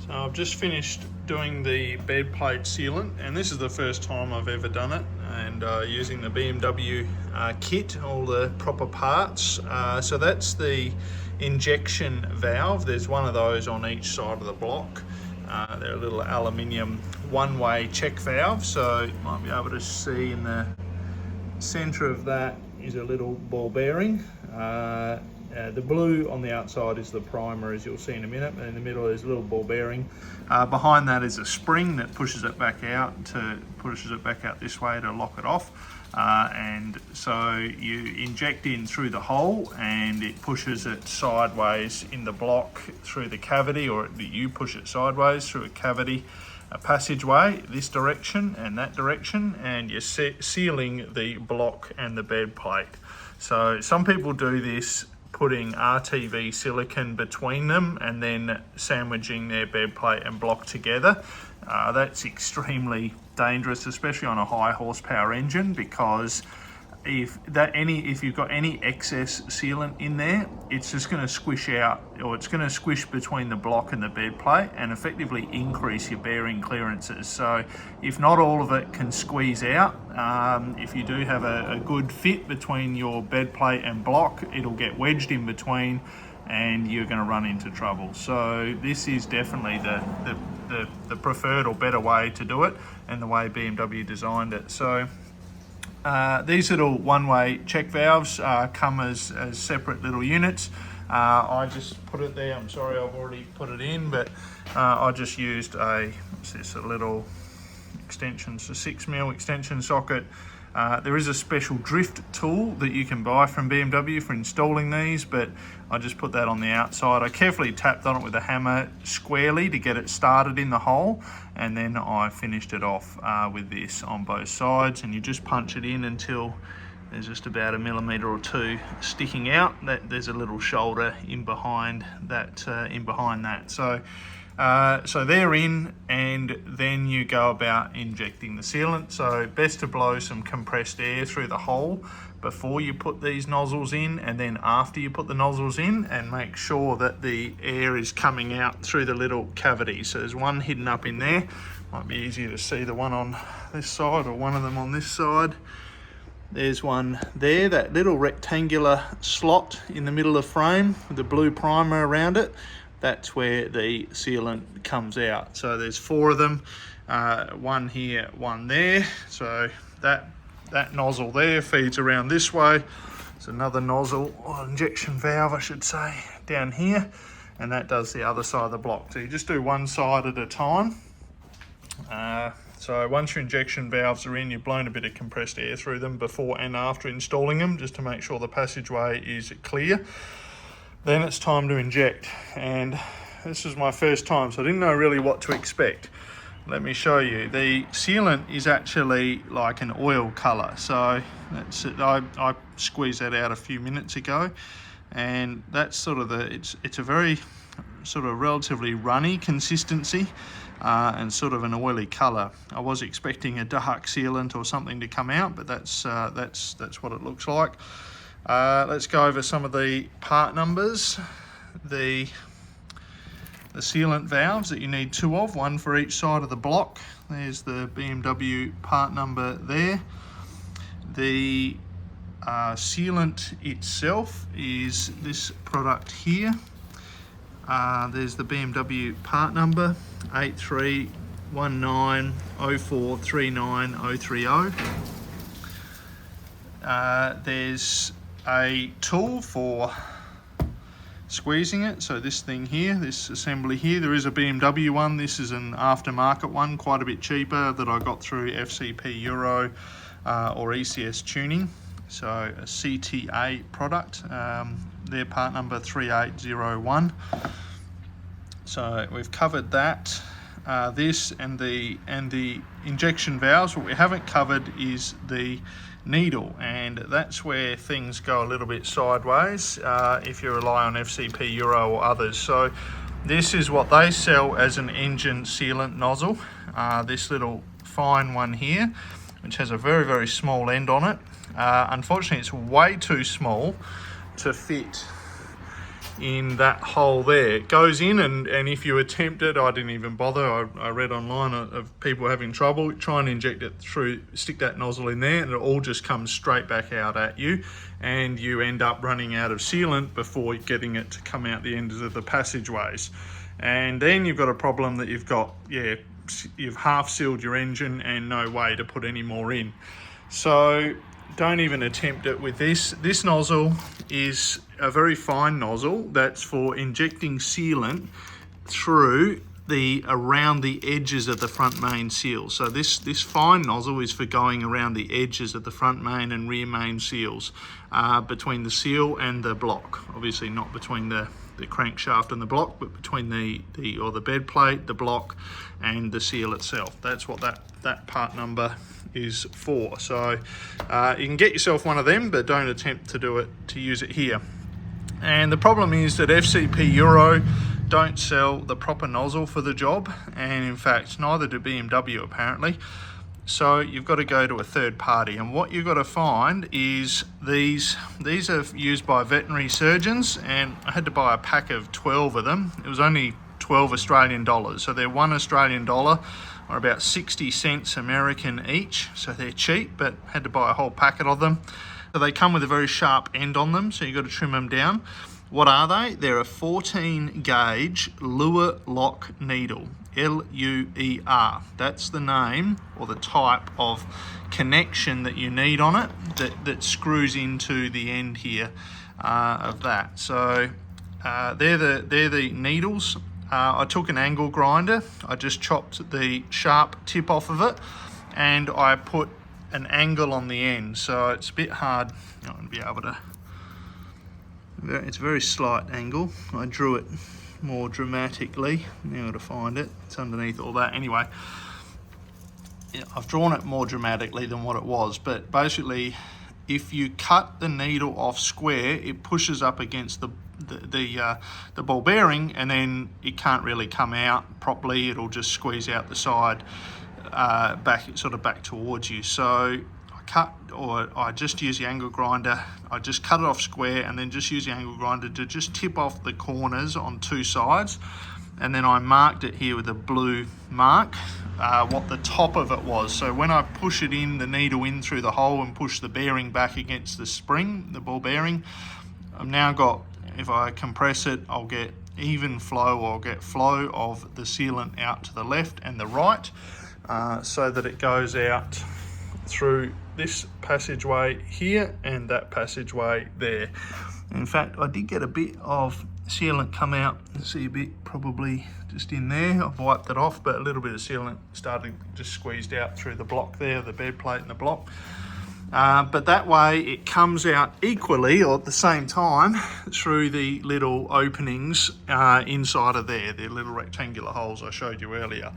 So I've just finished doing the bed plate sealant, and this is the first time I've ever done it, and using the BMW kit, all the proper parts. So that's the injection valve. There's one of those on each side of the block. They're a little aluminium one-way check valve, so you might be able to see in the center of that is a little ball bearing. The blue on the outside is the primer, as you'll see in a minute, and in the middle is a little ball bearing. Behind that is a spring that pushes it back out this way to lock it off. And so you inject in through the hole and it pushes it sideways in the block through the cavity, or you push it sideways through a cavity, a passageway this direction and that direction, and you're sealing the block and the bed plate. So some people do this putting RTV silicone between them and then sandwiching their bed plate and block together. That's extremely dangerous, especially on a high horsepower engine, because if you've got any excess sealant in there, it's just going to squish out, or it's going to squish between the block and the bed plate and effectively increase your bearing clearances. So if not all of it can squeeze out, if you do have a good fit between your bed plate and block, it'll get wedged in between and you're going to run into trouble. So this is definitely the preferred or better way to do it, and the way BMW designed it. So these little one-way check valves come as separate little units. I just put it there. I'm sorry, I've already put it in, but I just used a little extension, so 6mm extension socket. There is a special drift tool that you can buy from BMW for installing these, but I just put that on the outside. I carefully tapped on it with a hammer squarely to get it started in the hole, and then I finished it off with this on both sides, and you just punch it in until there's just about 1 millimetre or 2 sticking out. There's a little shoulder in behind that. So they're in, and then you go about injecting the sealant. So best to blow some compressed air through the hole before you put these nozzles in, and then after you put the nozzles in, and make sure that the air is coming out through the little cavity. So there's one hidden up in there. Might be easier to see the one on this side, or one of them on this side. There's one there, that little rectangular slot in the middle of the frame with the blue primer around it. That's where the sealant comes out. So there's 4 of them, one here, one there. So that nozzle there feeds around this way. There's another nozzle, or injection valve I should say, down here, and that does the other side of the block. So you just do one side at a time. So once your injection valves are in, you've blown a bit of compressed air through them before and after installing them, just to make sure the passageway is clear. Then it's time to inject, and this is my first time, so I didn't know really what to expect. Let me show you. The sealant is actually like an oil colour, so that's it. I squeezed that out a few minutes ago, and that's sort of it's a very sort of relatively runny consistency, and sort of an oily colour. I was expecting a dark sealant or something to come out, but that's what it looks like. Let's go over some of the part numbers. The sealant valves that you need 2 of, one for each side of the block. There's the BMW part number there. The sealant itself is this product here. There's the BMW part number 8319043930. There's a tool for squeezing it, so this thing here, this assembly here, there is a BMW one. This is an aftermarket one, quite a bit cheaper, that I got through FCP Euro or ECS tuning, so a CTA product. Their part number 3801. So we've covered that. This and the injection valves. What we haven't covered is the needle, and that's where things go a little bit sideways if you rely on FCP Euro or others. So this is what they sell as an engine sealant nozzle, this little fine one here, which has a very, very small end on it. Unfortunately, it's way too small to fit in that hole there. It goes in, and if you attempt it, I didn't even bother. I read online of people having trouble. Try and inject it through, stick that nozzle in there, and it all just comes straight back out at you, and you end up running out of sealant before getting it to come out the ends of the passageways. And then you've got a problem that you've half sealed your engine and no way to put any more in. So don't even attempt it with this. This nozzle is a very fine nozzle that's for injecting sealant through around the edges of the front main seal. So this fine nozzle is for going around the edges of the front main and rear main seals, between the seal and the block. Obviously not between the crankshaft and the block, but between the bed plate, the block, and the seal itself. That's what that part number is for. So you can get yourself one of them, but don't attempt to use it here. And the problem is that FCP Euro don't sell the proper nozzle for the job, and in fact neither do BMW apparently. So you've got to go to a third party, and what you've got to find is these are used by veterinary surgeons, and I had to buy a pack of 12 of them. It was only 12 Australian dollars, so they're $1 Australian dollar, or about 60 cents American each, so they're cheap, but had to buy a whole packet of them. So they come with a very sharp end on them, so you've got to trim them down. What are they? They're a 14 gauge Luer lock needle, L-U-E-R. That's the name or the type of connection that you need on it that screws into the end here of that. So they're the needles. I took an angle grinder. I just chopped the sharp tip off of it, and I put an angle on the end. So it's a bit hard not to be able to. It's a very slight angle. I drew it more dramatically. Now to find it, it's underneath all that. Anyway, yeah, I've drawn it more dramatically than what it was, but basically if you cut the needle off square, it pushes up against the ball bearing, and then it can't really come out properly. It'll just squeeze out the side back towards you. So I just use the angle grinder. I just cut it off square, and then just use the angle grinder to just tip off the corners on two sides. And then I marked it here with a blue mark, what the top of it was. So when I push it in, the needle in through the hole and push the bearing back against the spring, the ball bearing, I've now got, if I compress it, I'll get even flow, or I'll get flow of the sealant out to the left and the right, so that it goes out through this passageway here and that passageway there. In fact, I did get a bit of sealant come out. See a bit probably just in there. I've wiped it off, but a little bit of sealant started just squeezed out through the block there, the bed plate and the block. But that way it comes out equally, or at the same time, through the little openings inside of there, the little rectangular holes I showed you earlier.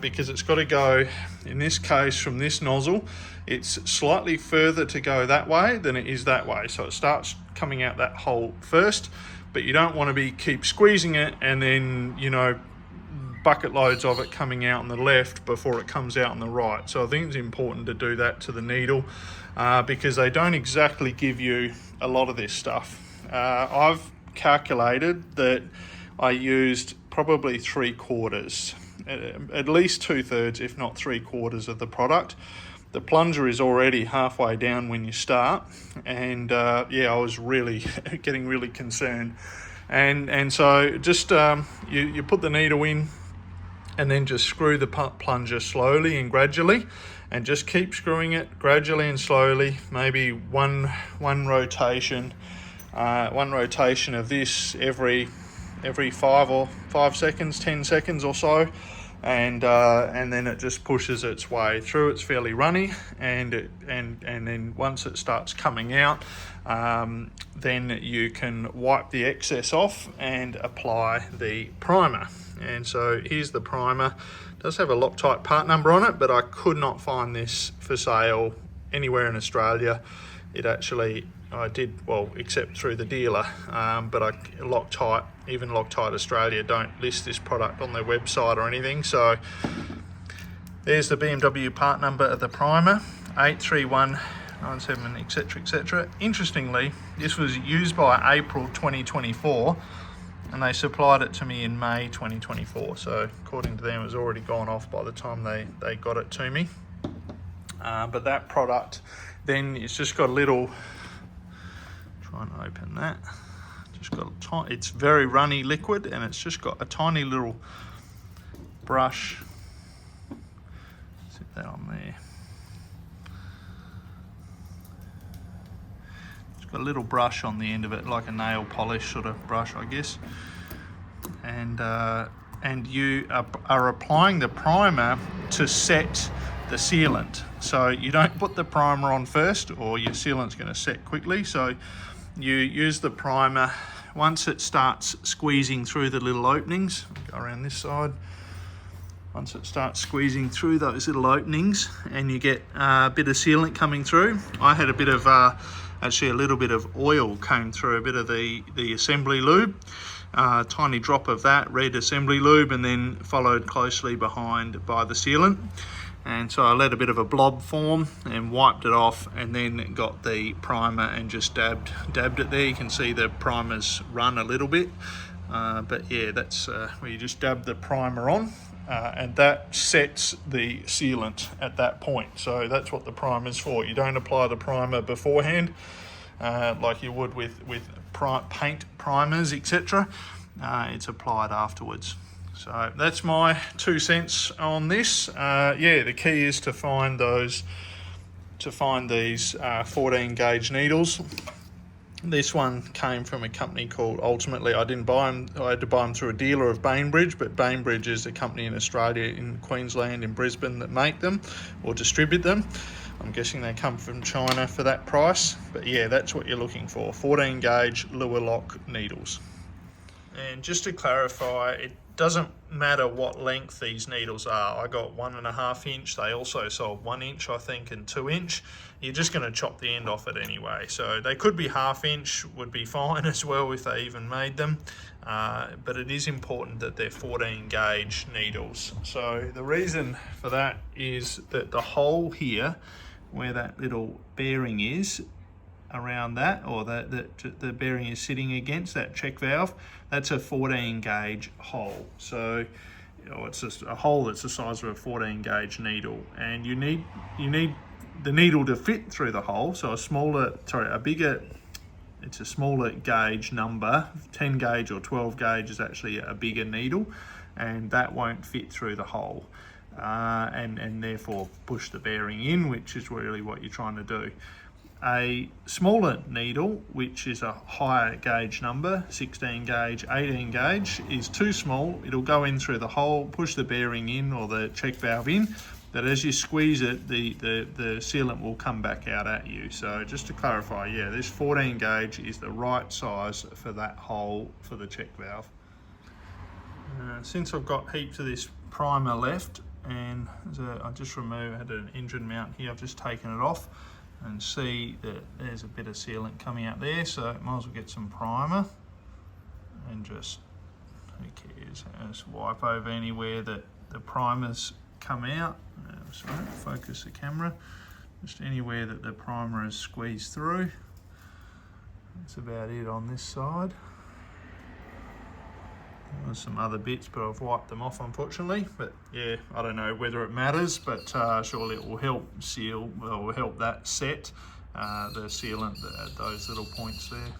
Because it's got to go, in this case, from this nozzle, it's slightly further to go that way than it is that way. So it starts coming out that hole first, but you don't want to keep squeezing it and then, bucket loads of it coming out on the left before it comes out on the right. So I think it's important to do that to the needle, because they don't exactly give you a lot of this stuff. I've calculated that I used probably 3/4, at least 2/3, if not 3/4 of the product. The plunger is already halfway down when you start, and I was really getting really concerned. And so just you put the needle in, and then just screw the plunger slowly and gradually, and just keep screwing it gradually and slowly, maybe one rotation of this every 5 seconds, 10 seconds or so, and then it just pushes its way through. It's fairly runny, and then once it starts coming out, then you can wipe the excess off and apply the primer. And so here's the primer. It does have a Loctite part number on it, but I could not find this for sale anywhere in Australia. I did, except through the dealer, but Loctite, even Loctite Australia, don't list this product on their website or anything. So there's the BMW part number of the primer, 831 97, etc, etc. Interestingly, this was used by April 2024 and they supplied it to me in May 2024, so according to them it was already gone off by the time they got it to me. But that product, then it's just got a little, try and open that, just got a tiny, it's very runny liquid and it's just got a tiny little brush, set that on there. It's got a little brush on the end of it, like a nail polish sort of brush, I guess. And you are applying the primer to set the sealant. So you don't put the primer on first or your sealant's going to set quickly. So you use the primer once it starts squeezing through the little openings. Go around this side. Once it starts squeezing through those little openings and you get a bit of sealant coming through. I had a bit of, actually a little bit of oil came through, a bit of the assembly lube. Tiny drop of that red assembly lube, and then followed closely behind by the sealant. And so I let a bit of a blob form and wiped it off, and then got the primer and just dabbed it there. You can see the primer's run a little bit, but yeah, that's where you just dab the primer on, and that sets the sealant at that point. So that's what the primer's for. You don't apply the primer beforehand like you would with paint primers, etc. It's applied afterwards. So that's my 2 cents on this. Yeah, the key is to find these 14 gauge needles. This one came from a company called, ultimately I didn't buy them, I had to buy them through a dealer of Bainbridge, but Bainbridge is a company in Australia, in Queensland, in Brisbane, that make them or distribute them. I'm guessing they come from China for that price, but yeah, that's what you're looking for, 14 gauge Luer lock needles. And just to clarify, it doesn't matter what length these needles are. I got 1.5 inch, they also sold 1 inch I think, and 2 inch. You're just going to chop the end off it anyway, so they could be 1/2 inch, would be fine as well if they even made them, but it is important that they're 14 gauge needles. So the reason for that is that the hole here where that little bearing is, around that, or the bearing is sitting against, that check valve, that's a 14 gauge hole. So it's just a hole that's the size of a 14 gauge needle, and you need the needle to fit through the hole. So it's a smaller gauge number, 10 gauge or 12 gauge is actually a bigger needle, and that won't fit through the hole. And therefore push the bearing in, which is really what you're trying to do. A smaller needle, which is a higher gauge number, 16 gauge, 18 gauge, is too small. It'll go in through the hole, push the bearing in or the check valve in, but as you squeeze it, the sealant will come back out at you. So just to clarify, yeah, this 14 gauge is the right size for that hole for the check valve. Since I've got heaps of this primer left, and I just had an engine mount here, I've just taken it off and see that there's a bit of sealant coming out there, so might as well get some primer and just, who cares, just wipe over anywhere that the primer's come out. Sorry, focus the camera, just anywhere that the primer is squeezed through. That's about it on this side. There's some other bits, but I've wiped them off unfortunately. But yeah, I don't know whether it matters, but surely it will help seal, or will help that set the sealant at those little points there.